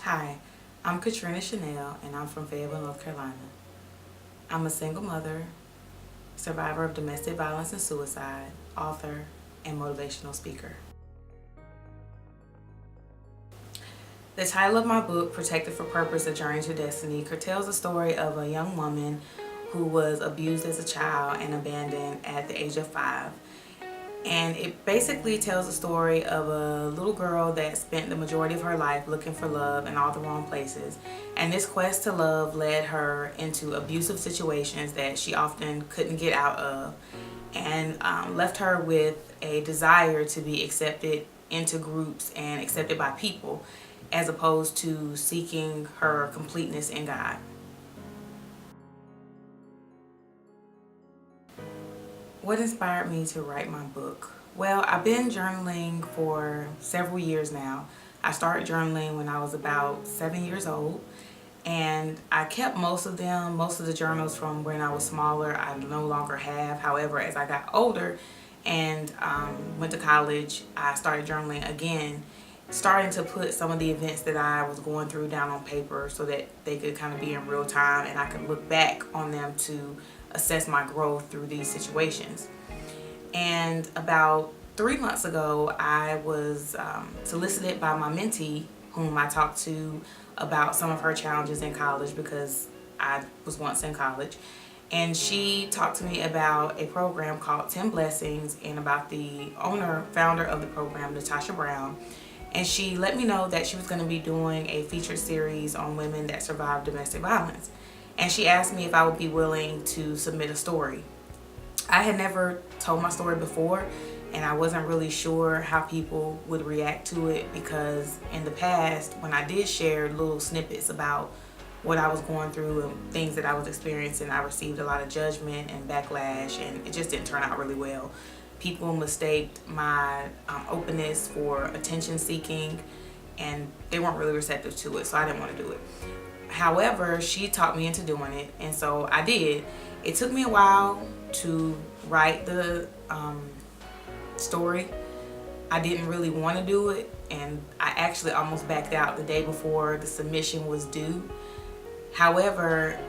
Hi, I'm Katrina Chanel and I'm from Fayetteville, North Carolina. I'm a single mother, survivor of domestic violence and suicide, author, and motivational speaker. The title of my book, Protected for Purpose, A Journey to Destiny, tells the story of a young woman who was abused as a child and abandoned at the age of 5. And it basically tells the story of a little girl that spent the majority of her life looking for love in all the wrong places. And this quest to love led her into abusive situations that she often couldn't get out of, and left her with a desire to be accepted into groups and accepted by people, as opposed to seeking her completeness in God. What inspired me to write my book? Well, I've been journaling for several years now. I started journaling when I was about 7 years old, and I kept most of them. Most of the journals from when I was smaller I no longer have. However, as I got older and went to college, I started journaling again, starting to put some of the events that I was going through down on paper so that they could kind of be in real time and I could look back on them to assess my growth through these situations. And about 3 months ago, I was solicited by my mentee, whom I talked to about some of her challenges in college because I was once in college. And she talked to me about a program called 10 Blessings and about the founder of the program, Natasha Brown. And she let me know that she was going to be doing a featured series on women that survived domestic violence. And she asked me if I would be willing to submit a story. I had never told my story before, and I wasn't really sure how people would react to it because in the past, when I did share little snippets about what I was going through and things that I was experiencing, I received a lot of judgment and backlash, and it just didn't turn out really well. People mistaked my openness for attention seeking, and they weren't really receptive to it, so I didn't want to do it. However, she talked me into doing it, and so I did. It took me a while to write the story. I didn't really want to do it, and I actually almost backed out the day before the submission was due. However,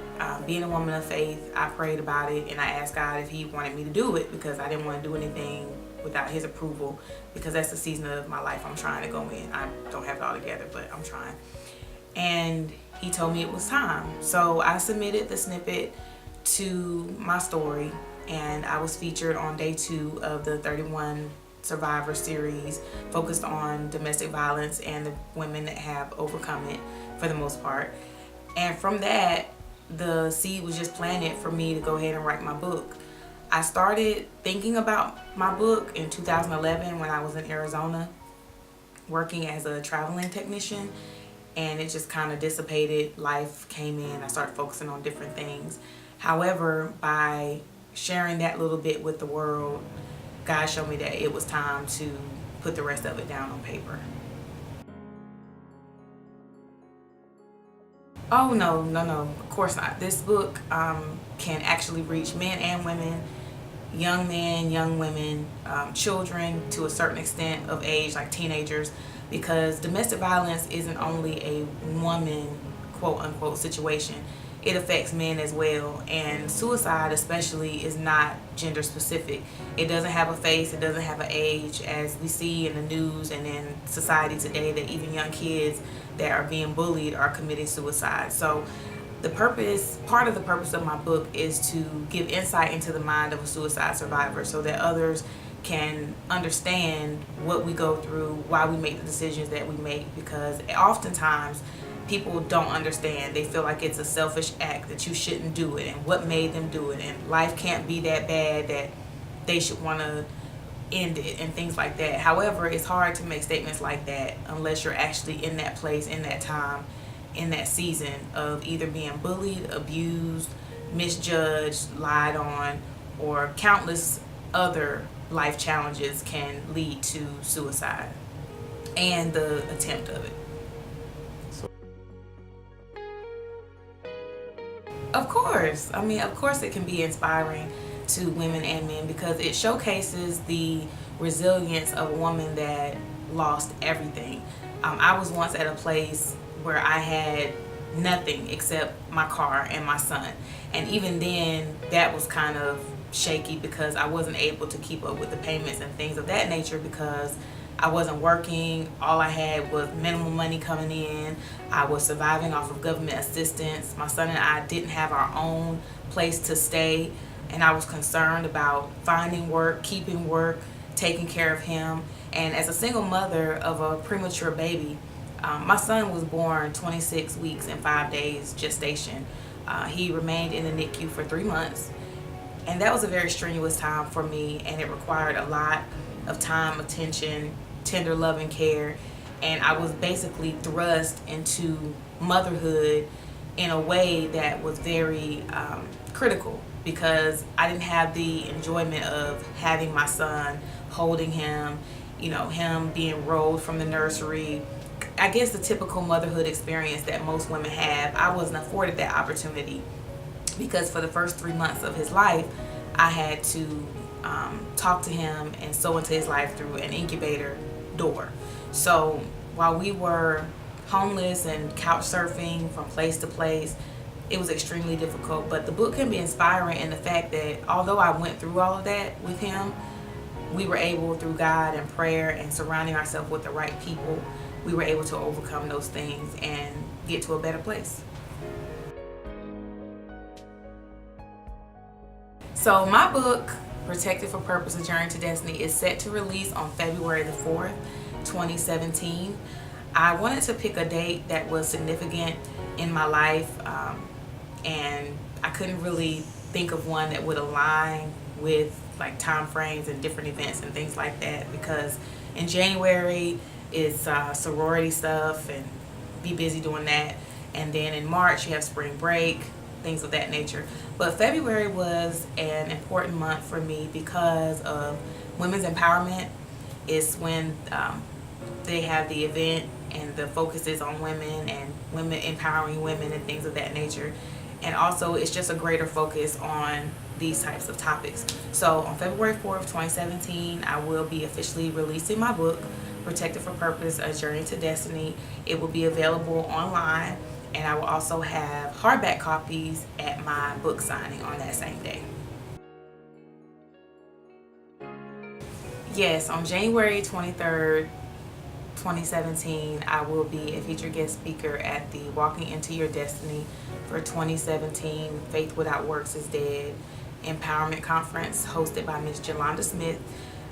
being a woman of faith, I prayed about it and I asked God if He wanted me to do it because I didn't want to do anything without His approval, because that's the season of my life I'm trying to go in. I don't have it all together, but I'm trying. And He told me it was time. So I submitted the snippet to my story, and I was featured on day 2 of the 31 Survivor series focused on domestic violence and the women that have overcome it for the most part. And from that, the seed was just planted for me to go ahead and write my book. I started thinking about my book in 2011 when I was in Arizona working as a traveling technician, and it just kind of dissipated. Life came in. I started focusing on different things. However, by sharing that little bit with the world, God showed me that it was time to put the rest of it down on paper. Oh, no, of course not. This book can actually reach men and women, young men, young women, children to a certain extent of age, like teenagers, because domestic violence isn't only a woman, quote unquote, situation. It affects men as well, and suicide especially is not gender specific. It doesn't have a face, it doesn't have an age, as we see in the news and in society today that even young kids that are being bullied are committing suicide. So part of the purpose of my book is to give insight into the mind of a suicide survivor so that others can understand what we go through, why we make the decisions that we make, because oftentimes people don't understand. They feel like it's a selfish act, that you shouldn't do it, and what made them do it, and life can't be that bad that they should want to end it and things like that. However, it's hard to make statements like that unless you're actually in that place, in that time, in that season of either being bullied, abused, misjudged, lied on, or countless other life challenges can lead to suicide and the attempt of it. Of course. I mean, of course it can be inspiring to women and men because it showcases the resilience of a woman that lost everything. I was once at a place where I had nothing except my car and my son. And even then, that was kind of shaky because I wasn't able to keep up with the payments and things of that nature because I wasn't working. All I had was minimum money coming in. I was surviving off of government assistance. My son and I didn't have our own place to stay, and I was concerned about finding work, keeping work, taking care of him. And as a single mother of a premature baby, my son was born 26 weeks and 5 days gestation. He remained in the NICU for 3 months, and that was a very strenuous time for me, and it required a lot of time, attention, tender love and care. And I was basically thrust into motherhood in a way that was very critical, because I didn't have the enjoyment of having my son, holding him, him being rolled from the nursery. I guess the typical motherhood experience that most women have, I wasn't afforded that opportunity, because for the first 3 months of his life, I had to talk to him and sow into his life through an incubator door. So while we were homeless and couch surfing from place to place, it was extremely difficult. But the book can be inspiring in the fact that although I went through all of that with him, we were able, through God and prayer and surrounding ourselves with the right people, we were able to overcome those things and get to a better place. So my book, Protected for Purpose, A Journey to Destiny, is set to release on February the 4th, 2017. I wanted to pick a date that was significant in my life, and I couldn't really think of one that would align with like time frames and different events and things like that, because in January it's sorority stuff and be busy doing that, and then in March you have spring break, things of that nature. But February was an important month for me because of women's empowerment. It's when they have the event and the focus is on women and women empowering women and things of that nature. And also it's just a greater focus on these types of topics. So on February 4th, 2017, I will be officially releasing my book, Protected for Purpose, A Journey to Destiny. It will be available online, and I will also have hardback copies at my book signing on that same day. Yes, on January 23rd, 2017, I will be a featured guest speaker at the Walking Into Your Destiny for 2017 Faith Without Works is Dead Empowerment Conference, hosted by Ms. Jolanda Smith.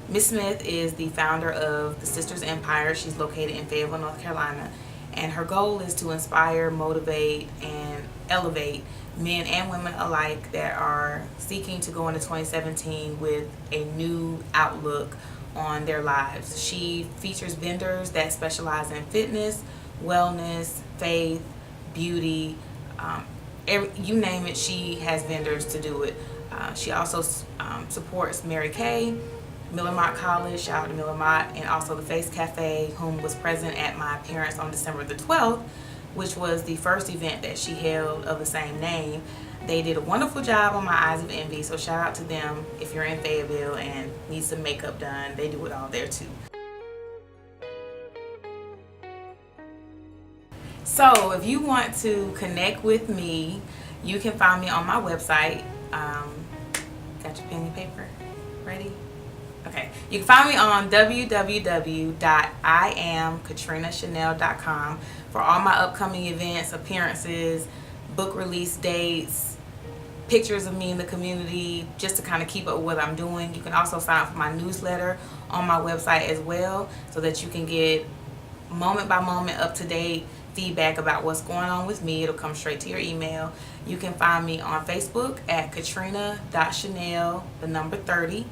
Ms. Smith is the founder of the Sisters Empire. She's located in Fayetteville, North Carolina, and her goal is to inspire, motivate, and elevate men and women alike that are seeking to go into 2017 with a new outlook on their lives. She features vendors that specialize in fitness, wellness, faith, beauty, you name it, she has vendors to do it. She also supports Mary Kay, Miller Mott College, shout out to Miller Mott, and also the Face Cafe, whom was present at my appearance on December the 12th, which was the first event that she held of the same name. They did a wonderful job on my Eyes of Envy, so shout out to them if you're in Fayetteville and need some makeup done. They do it all there too. So if you want to connect with me, you can find me on my website. Got your pen and paper ready? Okay, you can find me on www.IamKatrinaChanel.com for all my upcoming events, appearances, book release dates, pictures of me in the community, just to kind of keep up with what I'm doing. You can also sign up for my newsletter on my website as well, so that you can get moment by moment, up to date feedback about what's going on with me. It'll come straight to your email. You can find me on Facebook at Katrina.Chanel, the number 30.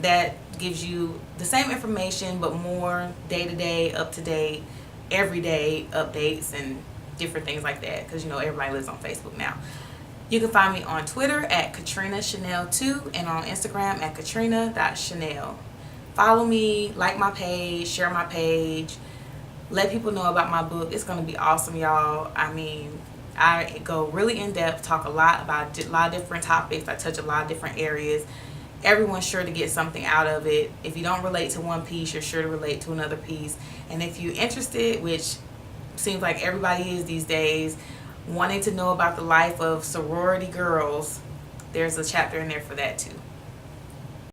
That gives you the same information but more day-to-day, up-to-date, everyday updates and different things like that, because everybody lives on Facebook now. You can find me on Twitter at Katrina Chanel 2 and on Instagram at Katrina.Chanel. Follow me, like my page, share my page, let people know about my book. It's going to be awesome, y'all. I mean, I go really in depth, talk a lot about a lot of different topics. I touch a lot of different areas. Everyone's sure to get something out of it. If you don't relate to one piece, you're sure to relate to another piece. And if you're interested, which seems like everybody is these days, wanting to know about the life of sorority girls, there's a chapter in there for that too.